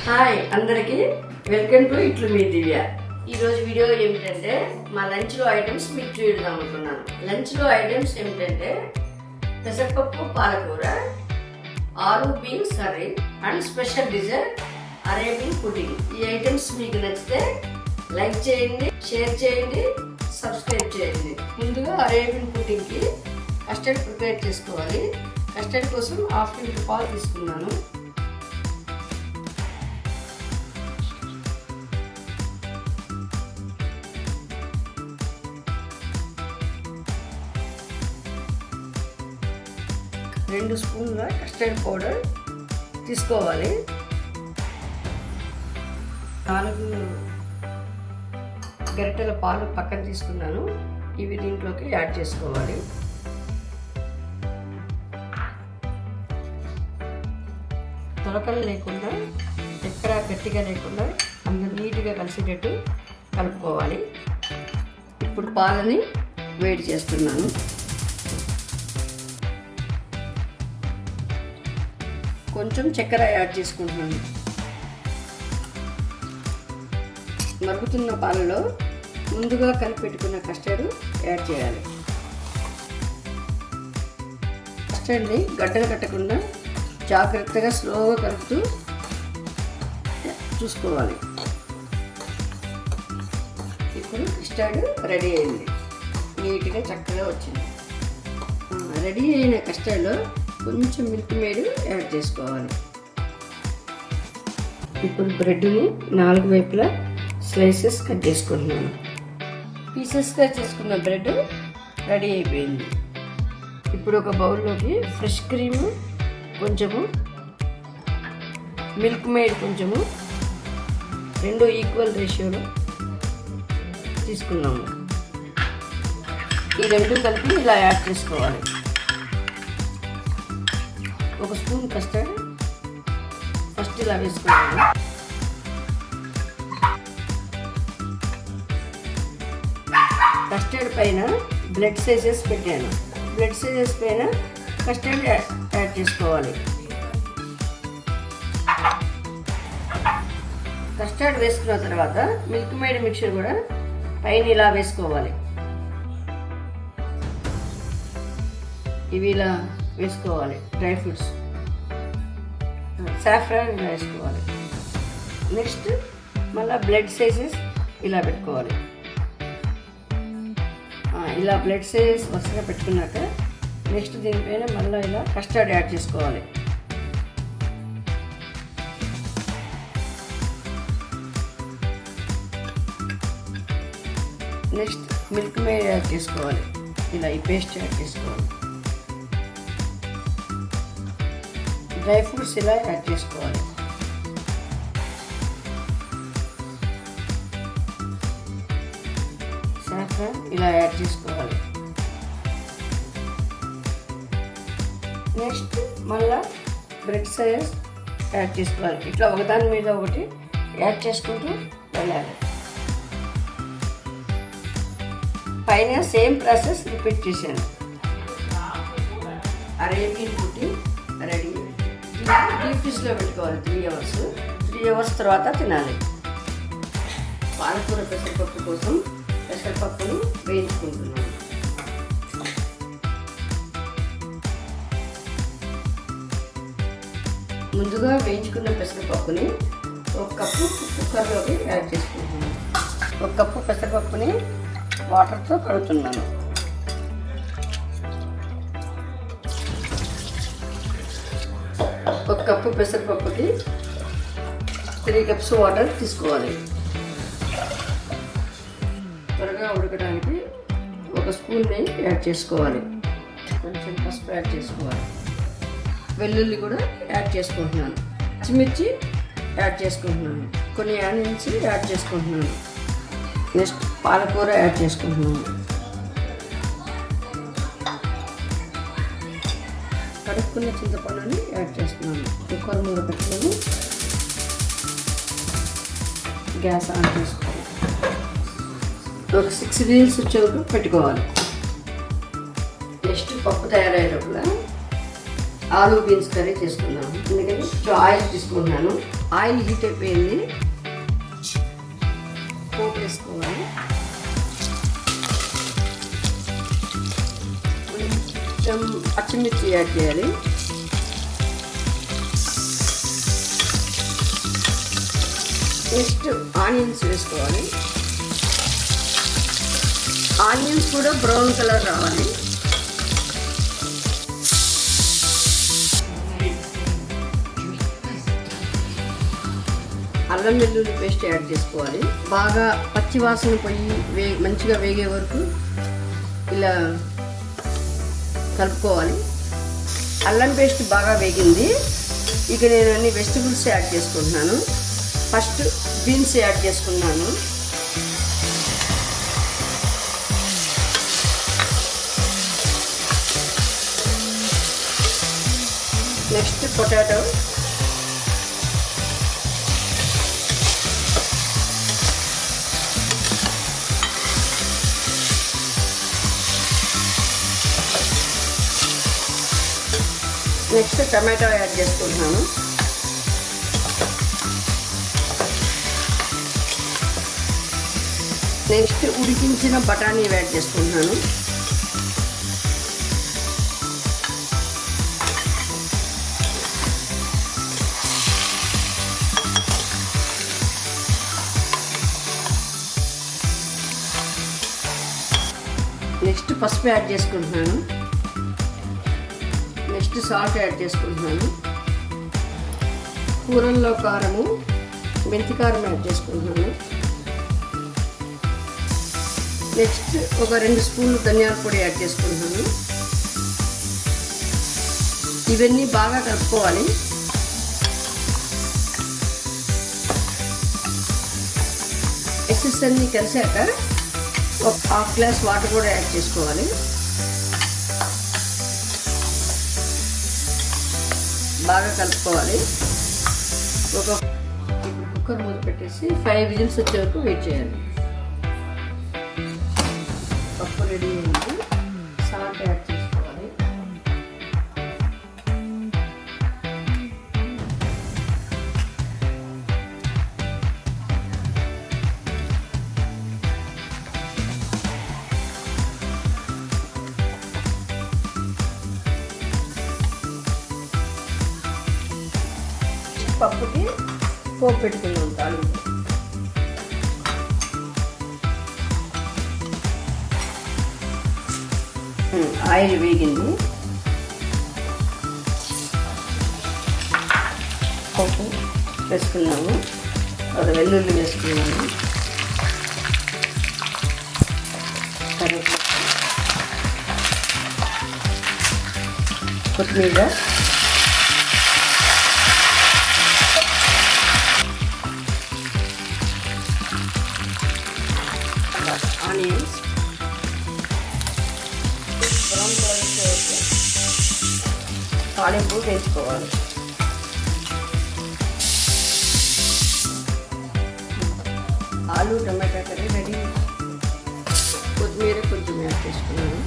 Hi అందరికీ welcome to ఇట్లు మీ దివ్య. ఈరోజు వీడియో ఏమిటంటే మా లంచ్లో ఐటమ్స్ మీకు చూద్దాం అనుకున్నాను. లంచ్లో ఐటమ్స్ ఏమిటంటే పెసరపప్పు పాలకూర, ఆలు beans curry and special dessert Arabian pudding. ఈ ఐటమ్స్ మీకు నచ్చితే లైక్ చేయండి, షేర్ చేయండి, సబ్స్క్రైబ్ చేయండి. ముందుగా అరేబియన్ పుడ్డింగ్కి కస్టర్డ్ ప్రిపేర్ చేసుకోవాలి. కస్టర్డ్ కోసం హాఫ్ లీటర్ పాలు తీసుకున్నాను. రెండు స్పూన్ల కస్టర్డ్ పౌడర్ తీసుకోవాలి. 4 గరిటెల పాలు పక్కన తీసుకున్నాను. ఇవి దీంట్లోకి యాడ్ చేసుకోవాలి. తొలకలు లేకుండా, ఎక్కడ గట్టిగా లేకుండా అందరూ నీట్గా కలిసేటట్టు కలుపుకోవాలి. ఇప్పుడు పాలని వేడి చేస్తున్నాను. కొంచెం చక్కెర యాడ్ చేసుకుంటున్నాను. మరుగుతున్న పాలలో ముందుగా కలిపి పెట్టుకున్న కస్టర్డ్ యాడ్ చేయాలి. కస్టర్డ్ని గడ్డలు కట్టకుండా జాగ్రత్తగా స్లోగా కలుపుతూ చూసుకోవాలి. ఇప్పుడు కస్టర్డ్ రెడీ అయింది. నీట్గా చక్కగా వచ్చింది. రెడీ అయిన కస్టర్డ్లో కొంచెం మిల్క్ మేడ్ యాడ్ చేసుకోవాలి. ఇప్పుడు బ్రెడ్ని 4 వైపులా స్లైసెస్ కట్ చేసుకుంటున్నాను. పీసెస్గా చేసుకున్న బ్రెడ్ రెడీ అయిపోయింది. ఇప్పుడు ఒక బౌల్లోకి ఫ్రెష్ క్రీము కొంచెము, మిల్క్ మేడ్ కొంచెము, 2 ఈక్వల్ రేషియోలో తీసుకున్నాము. ఈ 2 కలిపి ఇలా యాడ్ చేసుకోవాలి. 1 స్పూన్ కస్టర్డ్ ఫస్ట్ ఇలా వేసుకోవాలి. కస్టర్డ్ పైన బ్లడ్ సైజెస్ పెట్టాను. బ్లడ్ సైజెస్ పైన కస్టర్డ్ యాడ్ చేసుకోవాలి. కస్టర్డ్ వేసుకున్న తర్వాత మిల్క్ మేడ్ మిక్చర్ కూడా పైన ఇలా వేసుకోవాలి. ఇవి ఇలా వేసుకోవాలి. డ్రై ఫ్రూట్స్, సాఫ్రాన్ ఇలా వేసుకోవాలి. నెక్స్ట్ మళ్ళీ బ్లడ్ సైజెస్ ఇలా పెట్టుకోవాలి. ఇలా బ్లడ్ సైజెస్ వరుసగా పెట్టుకున్నాక నెక్స్ట్ దీనిపైన మళ్ళీ ఇలా కస్టర్డ్ యాడ్ చేసుకోవాలి. నెక్స్ట్ మిల్క్ మేడ్ యాడ్ చేసుకోవాలి. ఇలా ఈ పేస్ట్ యాడ్ చేసుకోవాలి. డ్రై ఫ్రూట్స్ ఇలా యాడ్ చేసుకోవాలి. సాఫ్రాన్ ఇలా యాడ్ చేసుకోవాలి. నెక్స్ట్ మళ్ళా బ్రెడ్ సైజ్ యాడ్ చేసుకోవాలి. ఇట్లా ఒకదాని మీద ఒకటి యాడ్ చేసుకుంటూ వెళ్ళాలి. పైన సేమ్ ప్రాసెస్ రిపీట్ చేశాను. Arabian pudding ready. డీప్ ఫ్రిడ్జ్లో పెట్టుకోవాలి 3 అవర్స్. 3 అవర్స్ తర్వాత తినాలి. పాలకూర పెసరపప్పు కోసం పెసరపప్పును వేయించుకుంటున్నాను. ముందుగా వేయించుకున్న పెసరపప్పుని 1 కప్పు కుక్కర్లోకి యాడ్ చేసుకుంటున్నాను. 1 కప్పు పెసరపప్పుని వాటర్తో కడుగుతున్నాను. ఒక కప్పు పెసరపప్పుకి 3 కప్స్ వాటర్ తీసుకోవాలి. త్వరగా ఉడకడానికి 1 స్పూన్ని యాడ్ చేసుకోవాలి. కొంచెం పసుపు యాడ్ చేసుకోవాలి. వెల్లుల్లి కూడా యాడ్ చేసుకుంటున్నాను. పచ్చిమిర్చి యాడ్ చేసుకుంటున్నాను. కొన్ని ఆనియన్స్ యాడ్ చేసుకుంటున్నాను. నెక్స్ట్ పాలకూర యాడ్ చేసుకుంటున్నాను. కడుక్కున్న చింతపండుని యాడ్ చేస్తున్నాను. కుక్కర్ మూత పెట్టుకొని గ్యాస్ ఆన్ చేసుకోవాలి. ఒక 6 విజిల్స్ వచ్చేవరకు పెట్టుకోవాలి. నెక్స్ట్ పప్పు తయారయ్యేటప్పుడు ఆలూ బీన్స్ కర్రీ చేసుకున్నాము. అందుకని కొంచెం ఆయిల్ తీసుకుంటున్నాను. ఆయిల్ హీట్ అయిపోయింది. పోపు వేసుకోవాలి. కొంచెం పచ్చిమిర్చి యాడ్ చేయాలి. నెక్స్ట్ ఆనియన్స్ వేసుకోవాలి. ఆనియన్స్ కూడా బ్రౌన్ కలర్ రావాలి. అల్లం వెల్లుల్లి పేస్ట్ యాడ్ చేసుకోవాలి. బాగా పచ్చి వాసన పోయి మంచిగా వేగే వరకు ఇలా కలుపుకోవాలి. అల్లం పేస్ట్ బాగా వేగింది. ఇక నేను అన్ని వెజిటబుల్స్ యాడ్ చేసుకుంటున్నాను. ఫస్ట్ బీన్స్ యాడ్ చేసుకున్నాను. Next potato, next tomato add చేసుకుంటున్నాను. నెక్స్ట్ ఉడికించిన బఠానీ యాడ్ చేసుకుంటున్నాను. నెక్స్ట్ పసుపు యాడ్ చేసుకుంటున్నాను. నెక్స్ట్ సాల్ట్ యాడ్ చేసుకుంటున్నాను. కూరల్లో కారము, మెంతి కారం యాడ్ చేసుకుంటున్నాను. నెక్స్ట్ ఒక 2 స్పూన్లు ధనియాల పొడి యాడ్ చేసుకుంటున్నాను. ఇవన్నీ బాగా కలుపుకోవాలి. ఎసెస్ అన్నీ కలిసాక ఒక 1/2 గ్లాస్ వాటర్ కూడా యాడ్ చేసుకోవాలి. బాగా కలుపుకోవాలి. కుక్కర్ మూత పెట్టేసి 5 విజిల్స్ వచ్చే వరకు వెయిట్ చేయాలి. పప్పు రెడీ అయింది. సాల్ట్ యాడ్ చేసుకోవాలి. పప్పుకి పోపు పెట్టుకున్నాం. తాలింపు ఆయిల్ వేగింది. పప్పు వేసుకున్నాము. ఒక వెల్లుల్లి వేసుకున్నాము. కొత్తిమీర, ఆనియన్స్ బ్రౌన్ కలర్ వచ్చే తాలింపు వేసుకోవాలి. ఆలు టమాటా కర్రీ రెడీ. కొత్తిమీర కొంచెం యాడ్ చేసుకున్నాను.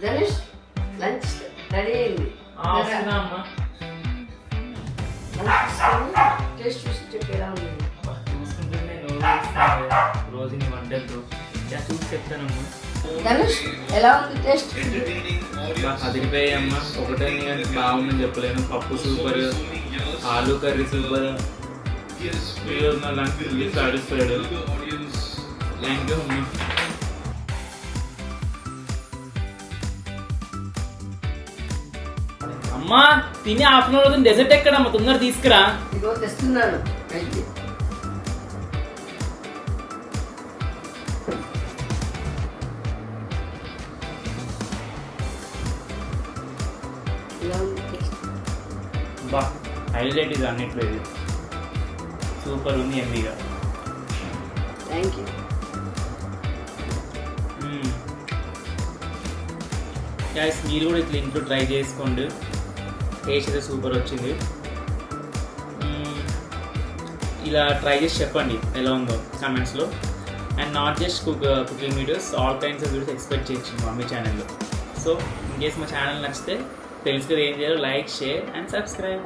ధనుష్ లంచ్ రెడీ అయింది. టేస్ట్ చూసి చెప్పి ఎలా ఉంది? చూసుకుంటేనే రోజు వంటలతో చూసి చెప్తానమ్మా. ధనుష్ ఎలా ఉంది టేస్ట్? అదిరిపోయామ్మా. ఒకటే బాగుందని చెప్పలేను. పప్పు సూపర్, ఆలూ కర్రీ సూపర్. ఈరోజు నా లంచ్ సాటిస్ఫైడ్. థ్యాంక్ యూ అమ్మా. అమ్మా తిని హాఫ్ అన్ అవర్ అవుతుంది. డెజర్ట్ ఎక్కడమ్మా? తొందర తీసుకురా. ఇదిగో తెస్తున్నాను. బా హైలైట్ ఇది అన్నిట్లో. ఇది సూపర్ ఉంది. ఎంబీగా. Thank you. గ్యాస్ మీరు కూడా ఇట్లా ఇంట్లో ట్రై చేసుకోండి. టేస్ట్ అయితే సూపర్ వచ్చింది. ఇలా ట్రై చేసి చెప్పండి ఎలా ఉందో కామెంట్స్లో. And not just cooking videos, all kinds of videos expect చేయొచ్చు మమ్మీ ఛానల్లో. సో ఇన్ కేస్ మా ఛానల్ నచ్చితే తెలుసు కదా ఏం చేయాలో, లైక్, షేర్ అండ్ సబ్స్క్రైబ్.